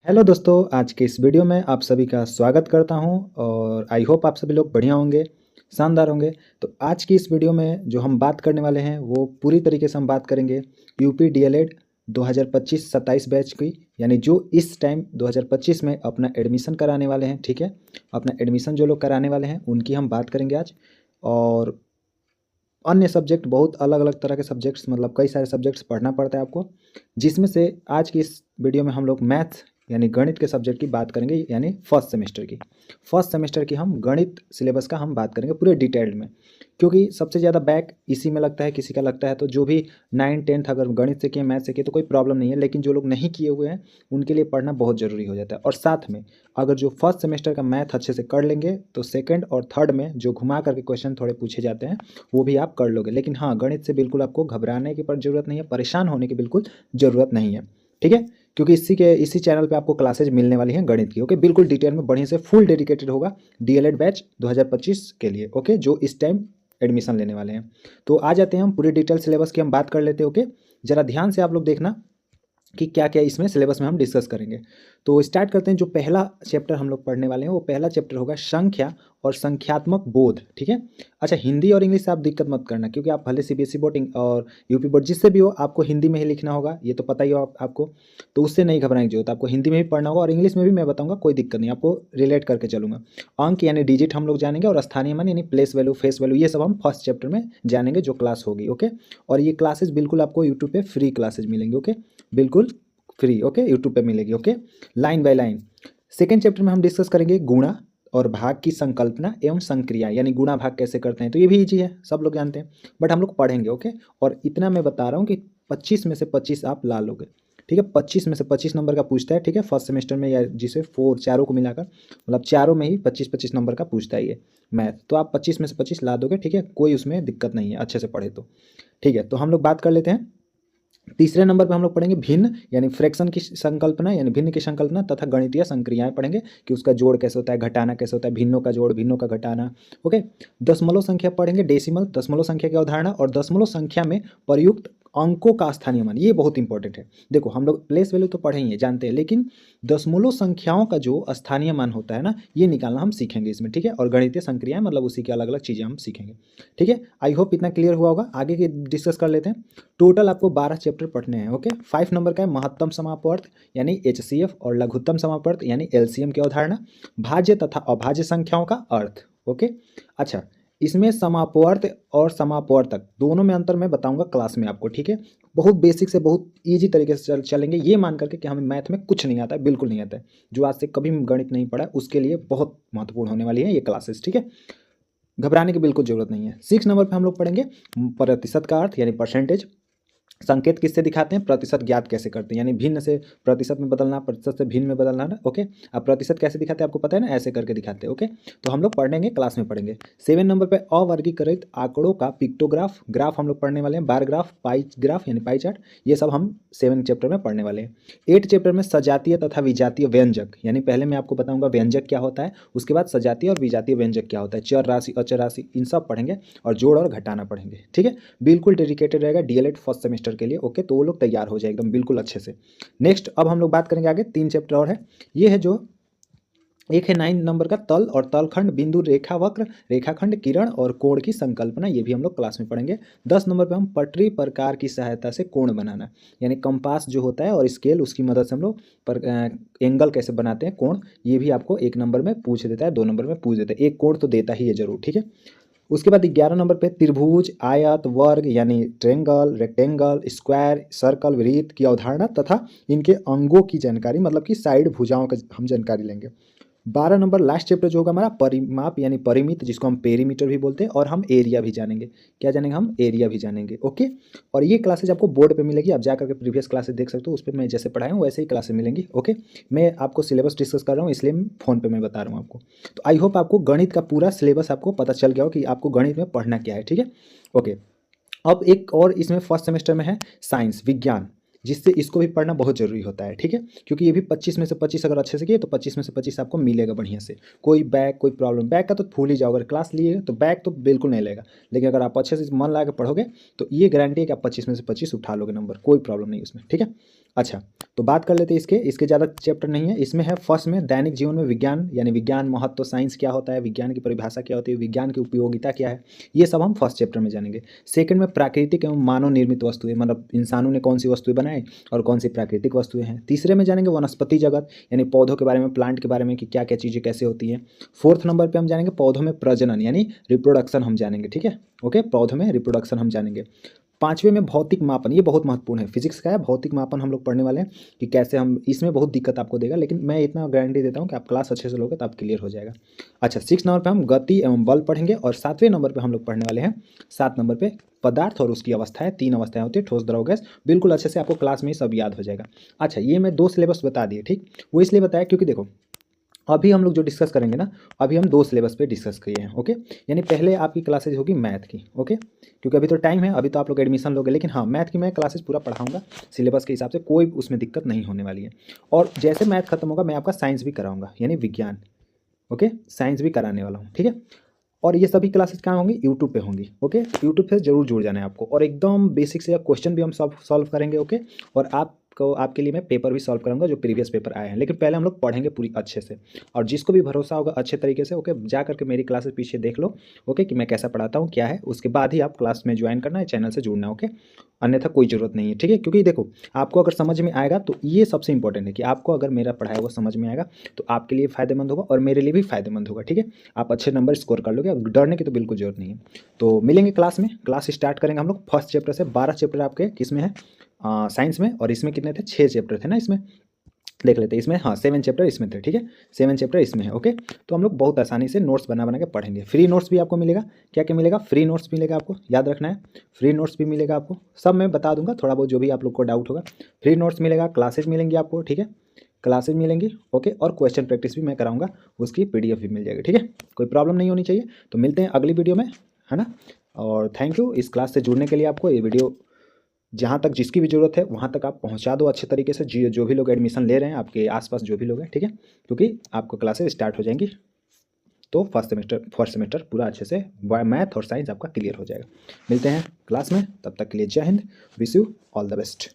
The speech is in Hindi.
हेलो दोस्तों, आज के इस वीडियो में आप सभी का स्वागत करता हूं और आई होप आप सभी लोग बढ़िया होंगे, शानदार होंगे। तो आज की इस वीडियो में जो हम बात करने वाले हैं वो पूरी तरीके से हम बात करेंगे यूपी डीएलएड 2025-27 बैच की, यानी जो इस टाइम 2025 में अपना एडमिशन कराने वाले हैं। ठीक है, अपना एडमिशन जो लोग कराने वाले हैं उनकी हम बात करेंगे आज। और अन्य सब्जेक्ट, बहुत अलग अलग तरह के सब्जेक्ट्स, मतलब कई सारे सब्जेक्ट्स पढ़ना पड़ता है आपको, जिसमें से आज की इस वीडियो में हम लोग मैथ यानी गणित के सब्जेक्ट की बात करेंगे, यानी फर्स्ट सेमेस्टर की हम गणित सिलेबस का हम बात करेंगे पूरे डिटेल्ड में। क्योंकि सबसे ज़्यादा बैक इसी में लगता है, किसी का लगता है। तो जो भी 9th-10th अगर गणित से किए, मैथ से किए तो कोई प्रॉब्लम नहीं है, लेकिन जो लोग नहीं किए हुए हैं उनके लिए पढ़ना बहुत ज़रूरी हो जाता है। और साथ में अगर जो फर्स्ट सेमेस्टर का मैथ अच्छे से कर लेंगे तो सेकेंड और थर्ड में जो घुमा करके क्वेश्चन थोड़े पूछे जाते हैं वो भी आप कर लोगे। लेकिन हाँ, गणित से बिल्कुल आपको घबराने की पर ज़रूरत नहीं है, परेशान होने की बिल्कुल ज़रूरत नहीं है। ठीक है, क्योंकि इसी चैनल पे आपको क्लासेज मिलने वाली हैं गणित की। ओके, बिल्कुल डिटेल में बढ़िया से फुल डेडिकेटेड होगा डीएलएड बैच 2025 के लिए। ओके, जो इस टाइम एडमिशन लेने वाले हैं। तो आ जाते हैं हम पूरे डिटेल सिलेबस की हम बात कर लेते हैं। ओके, ज़रा ध्यान से आप लोग देखना कि क्या क्या इसमें सिलेबस में हम डिस्कस करेंगे। तो स्टार्ट करते हैं। जो पहला चैप्टर हम लोग पढ़ने वाले हैं वो पहला चैप्टर होगा संख्या और संख्यात्मक बोध। ठीक है, अच्छा, हिंदी और इंग्लिश से आप दिक्कत मत करना, क्योंकि आप भले सीबीएसई बोर्ड और यूपी बोर्ड जिससे भी हो, आपको हिंदी में ही लिखना होगा, ये तो पता ही हो आपको। तो उससे नहीं घबराने की जरूरत, आपको हिंदी में भी पढ़ना होगा और इंग्लिश में भी मैं बताऊंगा, कोई दिक्कत नहीं, आपको रिलेट करके चलूंगा। अंक यानी डिजिट हम लोग जानेंगे, और स्थानीय मान यानी प्लेस वैल्यू, फेस वैल्यू, ये सब हम फर्स्ट चैप्टर में जानेंगे जो क्लास होगी। ओके, और ये क्लासेज बिल्कुल आपको यूट्यूब पे फ्री क्लासेज मिलेंगे। ओके, बिल्कुल फ्री। ओके, यूट्यूब पे मिलेगी। Okay, line by line. Second chapter में हम डिस्कस करेंगे गुणा और भाग की संकल्पना एवं संक्रिया, यानी गुणा भाग कैसे करते हैं। तो ये भी इजी है, सब लोग जानते हैं, बट हम लोग पढ़ेंगे। ओके, और इतना मैं बता रहा हूँ कि 25 में से 25 आप ला लोगे। ठीक है, 25 में से 25 नंबर का पूछता है। ठीक है, फर्स्ट सेमेस्टर में, या जिसे फोर चारों को मिलाकर, मतलब चारों में ही 25-25 नंबर का पूछता है ये मैथ। तो आप 25 में से 25 ला दोगे। ठीक है, कोई उसमें दिक्कत नहीं है, अच्छे से पढ़े तो। ठीक है, तो हम लोग बात कर लेते हैं। तीसरे नंबर पे हम लोग पढ़ेंगे भिन्न यानी फ्रैक्शन की संकल्पना, यानी भिन्न की संकल्पना तथा गणितीय संक्रियाएं पढ़ेंगे कि उसका जोड़ कैसे होता है, घटाना कैसे होता है, भिन्नों का जोड़, भिन्नों का घटाना। ओके, दशमलव संख्या पढ़ेंगे, डेसिमल, दशमलव संख्या की अवधारणा, और दशमलव संख्या में प्रयुक्त अंकों का स्थानीय मान, ये बहुत इंपॉर्टेंट है। देखो, हम लोग प्लेस वैल्यू तो पढ़े ही है, जानते हैं, लेकिन दशमलव संख्याओं का जो स्थानीय मान होता है ना, ये निकालना हम सीखेंगे इसमें। ठीक है, और गणितीय संक्रियाएं मतलब उसी की अलग अलग चीज़ें हम सीखेंगे। ठीक है, आई होप इतना क्लियर हुआ होगा। आगे के डिस्कस कर लेते हैं। टोटल आपको 12 चैप्टर पढ़ने हैं। ओके, 5 नंबर का है महत्तम समापवर्त यानी एचसीएफ, और लघुत्तम समापवर्त यानी एलसीएम की अवधारणा, भाज्य तथा अभाज्य संख्याओं का अर्थ। ओके, अच्छा, इसमें समापवर्त और समापवर्तक दोनों में अंतर मैं बताऊंगा क्लास में आपको। ठीक है, बहुत बेसिक से बहुत ईजी तरीके से चलेंगे, ये मान करके कि हमें मैथ में कुछ नहीं आता है, बिल्कुल नहीं आता है। जो आज से कभी गणित नहीं पढ़ा उसके लिए बहुत महत्वपूर्ण होने वाली है ये क्लासेस। ठीक है, घबराने की बिल्कुल जरूरत नहीं है। 6 नंबर पे हम लोग पढ़ेंगे प्रतिशत का अर्थ यानी परसेंटेज। संकेत किससे दिखाते हैं, प्रतिशत ज्ञात कैसे करते हैं, यानी भिन्न से प्रतिशत में बदलना, प्रतिशत से भिन्न में बदलना ना। ओके, अब प्रतिशत कैसे दिखाते हैं आपको पता है ना, ऐसे करके दिखाते हैं। ओके, तो हम लोग पढ़ेंगे, क्लास में पढ़ेंगे। 7 नंबर पे अवर्गीकृत आंकड़ों का पिक्टोग्राफ, ग्राफ हम लोग पढ़ने वाले हैं, बार ग्राफ, पाई ग्राफ यानी पाई चार्ट, ये सब हम 7 चैप्टर में पढ़ने वाले हैं। 8 चैप्टर में सजातीय तथा विजातीय व्यंजक, यानी पहले मैं आपको बताऊंगा व्यंजक क्या होता है, उसके बाद सजातीय और विजातीय व्यंजक क्या होता है, चर राशि, अचर राशि, इन सब पढ़ेंगे, और जोड़ और घटाना पढ़ेंगे। ठीक है, बिल्कुल डेडिकेटेड रहेगा डीएलएड फर्स्ट सेमेस्टर के लिए। ओके, तो वो लोग तैयार हो जाए एकदम बिल्कुल अच्छे से। नेक्स्ट अब हम लोग बात करेंगे आगे, 3 चैप्टर और है। ये है जो एक है 9 नंबर का तल और तलखंड, बिंदु, रेखा वक्र, रेखाखंड, किरण और कोण की संकल्पना, ये भी हम लोग क्लास में पढ़ेंगे। 10 नंबर पे हम पटरी प्रकार की सहायता से कोण बनाना, यानी कंपास जो होता है और स्केल, उसकी मदद से हम लोग एंगल कैसे बनाते हैं, कोण, ये भी आपको 1 नंबर में पूछ देता है, 2 नंबर में पूछ देता है, एक कोण तो देता ही है जरूर। ठीक है, उसके बाद 11 नंबर पे त्रिभुज, आयत, वर्ग यानी ट्रेंगल, रेक्टेंगल, स्क्वायर, सर्कल, वृत्त की अवधारणा तथा इनके अंगों की जानकारी, मतलब कि साइड भुजाओं का हम जानकारी लेंगे। 12 नंबर लास्ट चैप्टर जो होगा हमारा परिमाप यानी परिमित, जिसको हम पेरीमीटर भी बोलते हैं, और हम एरिया भी जानेंगे। क्या जानेंगे हम, एरिया भी जानेंगे। ओके, और ये क्लासेज आपको बोर्ड पे मिलेगी, आप जाकर के प्रीवियस क्लासेज देख सकते हो, उस पर मैं जैसे पढ़ाया हूँ वैसे ही क्लासेज मिलेंगी। ओके, मैं आपको सिलेबस डिस्कस कर रहा हूँ, इसलिए फ़ोन पे मैं बता रहा हूँ आपको। तो आई होप आपको गणित का पूरा सिलेबस आपको पता चल गया हो कि आपको गणित में पढ़ना क्या है। ठीक है, ओके, अब एक और इसमें फर्स्ट सेमेस्टर में है साइंस, विज्ञान, जिससे इसको भी पढ़ना बहुत जरूरी होता है। ठीक है, क्योंकि ये भी 25 में से 25 अगर अच्छे से किए तो 25 में से 25 आपको मिलेगा बढ़िया से। कोई बैक, कोई प्रॉब्लम, बैक का तो भूल ही जाओ, अगर क्लास लिए तो बैक तो बिल्कुल नहीं लेगा, लेकिन अगर आप अच्छे से मन लगा के पढ़ोगे तो ये गारंटी है कि आप 25 में से 25 उठा लोगे नंबर, कोई प्रॉब्लम नहीं उसमें। ठीक है, अच्छा, तो बात कर लेते हैं इसके ज़्यादा चैप्टर नहीं है। इसमें है फर्स्ट में दैनिक जीवन में विज्ञान, यानी विज्ञान महत्व, साइंस क्या होता है, विज्ञान की परिभाषा क्या होती है, विज्ञान की उपयोगिता क्या है, ये सब हम फर्स्ट चैप्टर में जानेंगे। सेकंड में प्राकृतिक एवं मानव निर्मित वस्तुएं, मतलब इंसानों ने कौन सी वस्तुएं बनाई और कौन सी प्राकृतिक वस्तुएं हैं। तीसरे में जानेंगे वनस्पति जगत, यानी पौधों के बारे में, प्लांट के बारे में कि क्या क्या चीज़ें कैसे होती हैं। फोर्थ नंबर पर हम जानेंगे पौधों में प्रजनन यानी रिप्रोडक्शन हम जानेंगे, ठीक है, ओके, पौधों में रिप्रोडक्शन हम जानेंगे। पाँचवें में भौतिक मापन, ये बहुत महत्वपूर्ण है, फिजिक्स का है, भौतिक मापन हम लोग पढ़ने वाले हैं कि कैसे हम, इसमें बहुत दिक्कत आपको देगा, लेकिन मैं इतना गारंटी देता हूँ कि आप क्लास अच्छे से लोगे तो आप क्लियर हो जाएगा। अच्छा, 6 नंबर पे हम गति एवं बल पढ़ेंगे और 7वें नंबर पे हम लोग पढ़ने वाले हैं, 7 नंबर पे पदार्थ और उसकी अवस्थाएं, 3 अवस्थाएं होती है, ठोस, द्रव, गैस। बिल्कुल अच्छे से आपको क्लास में ही सब याद हो जाएगा। अच्छा, ये मैं 2 सिलेबस बता दिए, ठीक, वो इसलिए बताया क्योंकि देखो अभी हम लोग जो डिस्कस करेंगे ना, अभी हम 2 सिलेबस पे डिस्कस किए हैं, ओके। यानी पहले आपकी क्लासेज होगी मैथ की, ओके, क्योंकि अभी तो टाइम है, अभी तो आप लोग एडमिशन लोगे, लेकिन हाँ, मैथ की मैं क्लासेज पूरा पढ़ाऊंगा सिलेबस के हिसाब से, कोई उसमें दिक्कत नहीं होने वाली है। और जैसे मैथ खत्म होगा मैं आपका साइंस भी कराऊंगा, यानी विज्ञान, ओके, साइंस भी कराने वाला हूँ, ठीक है। और ये सभी क्लासेस कहाँ होंगी, यूट्यूब पे होंगी, ओके। यूट्यूब से जरूर जुड़ जाना है आपको, और एकदम बेसिक से क्वेश्चन भी हम सब सॉल्व करेंगे, ओके। और आपको, आपके लिए मैं पेपर भी सॉल्व करूंगा जो प्रीवियस पेपर आए हैं, लेकिन पहले हम लोग पढ़ेंगे पूरी अच्छे से। और जिसको भी भरोसा होगा अच्छे तरीके से, ओके, जा करके मेरी क्लासेस पीछे देख लो, ओके, कि मैं कैसा पढ़ाता हूँ, क्या है, उसके बाद ही आप क्लास में ज्वाइन करना है, चैनल से जुड़ना है, ओके। अन्यथा कोई ज़रूरत नहीं है, ठीक है, क्योंकि देखो आपको अगर समझ में आएगा तो ये सबसे इंपॉर्टेंट है कि आपको अगर मेरा पढ़ाया हुआ समझ में आएगा तो आपके लिए फ़ायदेमंद होगा और मेरे लिए भी फ़ायदेमंद होगा, ठीक है। आप अच्छे नंबर स्कोर कर लोगे, डरने की तो बिल्कुल जरूरत नहीं है। तो मिलेंगे क्लास में, क्लास स्टार्ट करेंगे हम लोग फर्स्ट चैप्टर से। 12 चैप्टर आपके किस में है, साइंस में, और इसमें कितने थे, 6 चैप्टर थे ना इसमें, देख लेते हैं इसमें, हाँ 7 चैप्टर इसमें थे, ठीक है, 7 चैप्टर इसमें है, ओके। तो हम लोग बहुत आसानी से नोट्स बना बना के पढ़ेंगे। फ्री नोट्स भी आपको मिलेगा, क्या क्या मिलेगा, फ्री नोट्स मिलेगा, आपको याद रखना है, फ्री नोट्स भी मिलेगा आपको, सब मैं बता दूंगा, थोड़ा बहुत जो भी आप लोग को डाउट होगा। फ्री नोट्स मिलेगा, क्लासेज मिलेंगी आपको, ठीक है, क्लासेज मिलेंगी, ओके, और क्वेश्चन प्रैक्टिस भी मैं कराऊंगा, उसकी PDF भी मिल जाएगी, ठीक है, कोई प्रॉब्लम नहीं होनी चाहिए। तो मिलते हैं अगली वीडियो में, है ना। और थैंक यू इस क्लास से जुड़ने के लिए। आपको ये वीडियो जहाँ तक जिसकी भी ज़रूरत है वहाँ तक आप पहुँचा दो अच्छे तरीके से, जो भी लोग एडमिशन ले रहे हैं, आपके आसपास जो भी लोग हैं, ठीक है, क्योंकि आपको क्लासेस स्टार्ट हो जाएंगी। तो फर्स्ट सेमेस्टर पूरा अच्छे से मैथ और साइंस आपका क्लियर हो जाएगा। मिलते हैं क्लास में, तब तक के लिए जय Hind, wish you all the best.